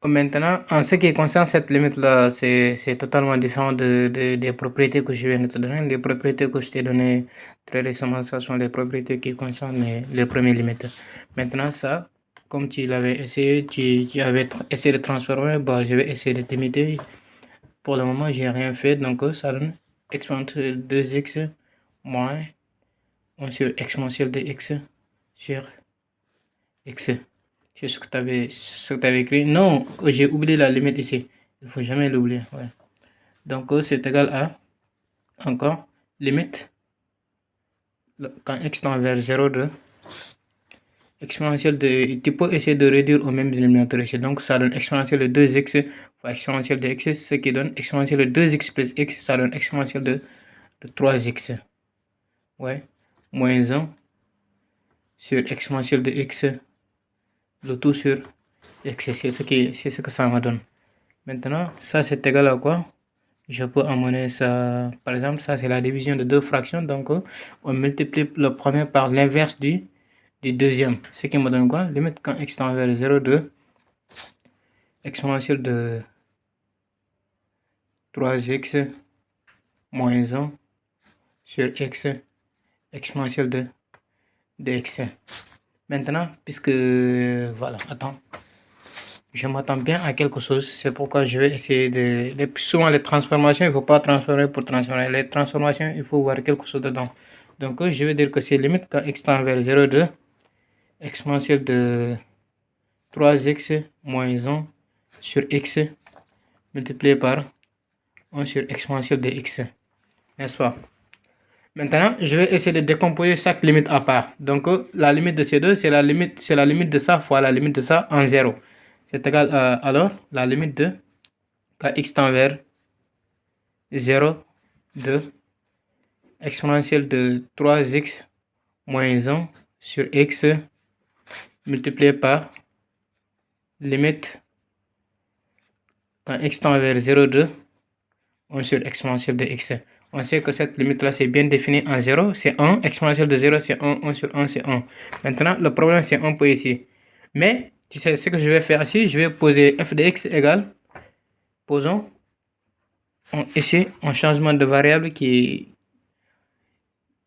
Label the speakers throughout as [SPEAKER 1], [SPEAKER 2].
[SPEAKER 1] Maintenant, en ce qui concerne cette limite-là, c'est totalement différent des propriétés que je viens de te donner. Les propriétés que je t'ai données très récemment, ce sont les propriétés qui concernent les premières limites. Maintenant, ça, comme tu l'avais essayé, tu avais essayé de transformer, bah, je vais essayer de t'imiter. Pour le moment, j'ai rien fait, donc ça donne exponentielle de 2x moins 1 sur exponentielle de x sur x. C'est ce que tu avais écrit. Non, j'ai oublié la limite ici. Il faut jamais l'oublier. Ouais. Donc, c'est égal à, encore, limite, quand x tend vers 0 de exponentielle de, tu peux essayer de réduire au même dénominateur ici. Donc, ça donne exponentielle de 2x fois exponentielle de x, ce qui donne exponentielle de 2x plus x, ça donne exponentielle de 3x. Ouais. Moins 1 sur exponentielle de x, le tout sur x. C'est ce que ça me donne. Maintenant, ça c'est égal à quoi? Je peux amener ça, par exemple, ça c'est la division de deux fractions, donc on multiplie le premier par l'inverse du deuxième, ce qui me donne quoi? Limite quand x tend vers 0 de exponentielle de 3x moins 1 sur x exponentielle de x. Maintenant, puisque, voilà, attends, je m'attends bien à quelque chose, c'est pourquoi je vais essayer souvent les transformations, il ne faut pas transformer pour transformer. Les transformations, il faut voir quelque chose dedans. Donc, je vais dire que c'est limite quand x tend vers 0 de exponentielle de 3x moins 1 sur x multiplié par 1 sur exponentielle de x. N'est-ce pas? Maintenant, je vais essayer de décomposer chaque limite à part. Donc, la limite de ces deux, c'est la limite de ça fois la limite de ça en 0. C'est égal à, alors, la limite de quand x tend vers 0 de exponentielle de 3x moins 1 sur x multiplié par limite quand x tend vers 0 de 1 sur exponentielle de x. On sait que cette limite-là, c'est bien défini en 0, c'est 1. Exponentielle de 0, c'est 1. 1 sur 1, c'est 1. Maintenant, le problème, c'est 1 peu ici. Mais, tu sais ce que je vais faire ici? Je vais poser f de x égale, posons ici un changement de variable qui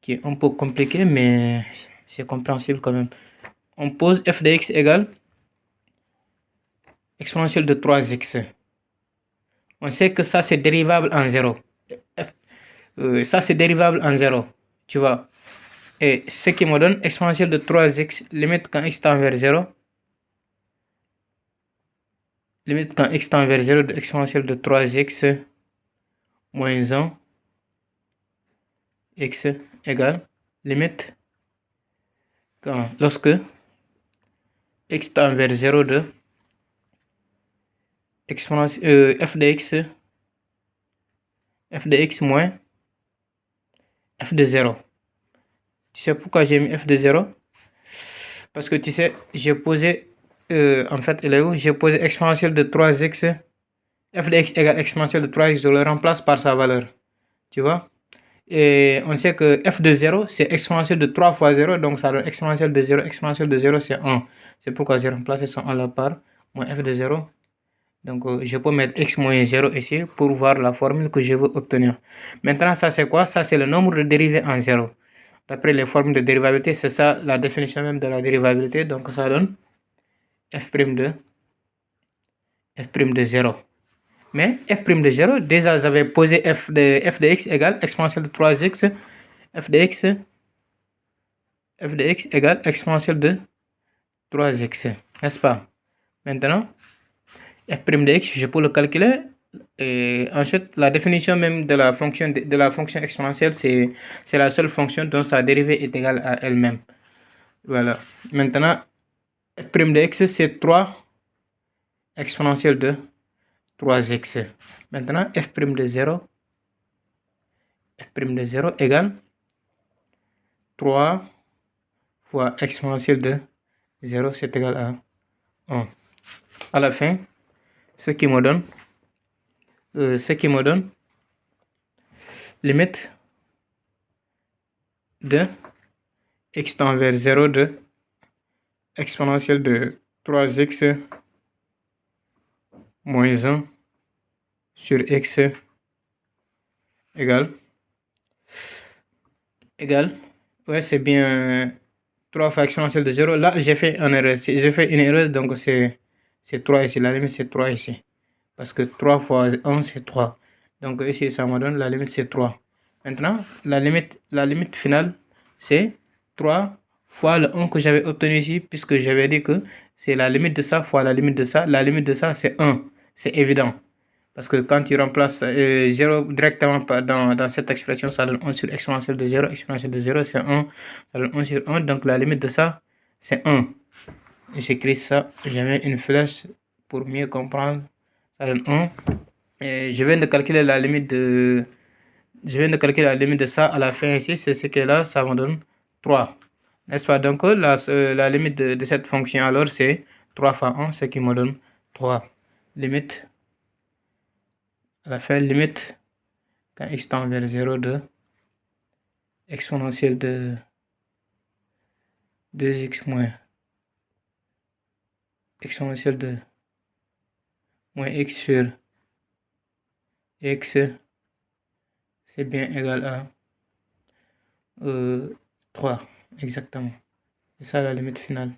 [SPEAKER 1] est un peu compliqué, mais c'est compréhensible quand même. On pose f de x égale exponentielle de 3x. On sait que ça, c'est dérivable en 0. Ça, c'est dérivable en 0. Tu vois. Et ce qui me donne exponentielle de 3x, limite quand x tend vers 0. Limite quand x tend vers 0 de exponentielle de 3x moins 1 x égale limite lorsque x tend vers 0 de exponentielle f de x moins f de 0. Tu sais pourquoi j'ai mis f de 0? Parce que tu sais, j'ai posé, en fait, elle est où? J'ai posé exponentielle de 3x, f de x égale exponentielle de 3x, je le remplace par sa valeur. Tu vois? Et on sait que f de 0, c'est exponentielle de 3 fois 0, donc ça donne exponentielle de 0. Exponentielle de 0, c'est 1. C'est pourquoi j'ai remplacé ça en la part, moins f de 0. Donc, je peux mettre x moins 0 ici pour voir la formule que je veux obtenir. Maintenant, ça c'est quoi? Ça c'est le nombre de dérivés en 0. D'après les formules de dérivabilité, c'est ça la définition même de la dérivabilité. Donc, ça donne f' de 0. Mais f' de 0, déjà j'avais posé f de x égale exponentielle de 3x, f de x égale exponentielle de 3x, n'est-ce pas? Maintenant, f' de x, je peux le calculer. Et ensuite, la définition même de la fonction exponentielle, c'est la seule fonction dont sa dérivée est égale à elle-même. Voilà. Maintenant, f' de x, c'est 3 exponentielle de 3x. Maintenant, f' de 0, égale 3 fois exponentielle de 0, c'est égal à 1. À la fin, ce qui me donne limite de x tend vers 0 de exponentielle de 3x moins 1 sur x égale, ouais, c'est bien 3 fois exponentielle de 0. Là, j'ai fait une erreur. J'ai fait une erreur, donc c'est 3 ici. La limite, c'est 3 ici. Parce que 3 fois 1, c'est 3. Donc ici, ça me donne la limite, c'est 3. Maintenant, la limite finale, c'est 3 fois le 1 que j'avais obtenu ici, puisque j'avais dit que c'est la limite de ça fois la limite de ça. La limite de ça, c'est 1. C'est évident. Parce que quand tu remplaces 0 directement dans cette expression, ça donne 1 sur exponentielle de 0. Exponentielle de 0, c'est 1. Ça donne 1 sur 1. Donc la limite de ça, c'est 1. J'écris ça, je mets une flèche pour mieux comprendre. Ça donne 1. Et je viens de calculer la limite de... Je viens de calculer la limite de ça à la fin ici. C'est ce que là, ça me donne 3. N'est-ce pas? Donc la limite de cette fonction, alors, c'est 3 fois 1, ce qui me donne 3. Limite... À la fin, limite, quand x tend vers 0 de exponentielle de 2x moins exponentielle de moins x sur x, c'est bien égal à 3, exactement. C'est ça la limite finale.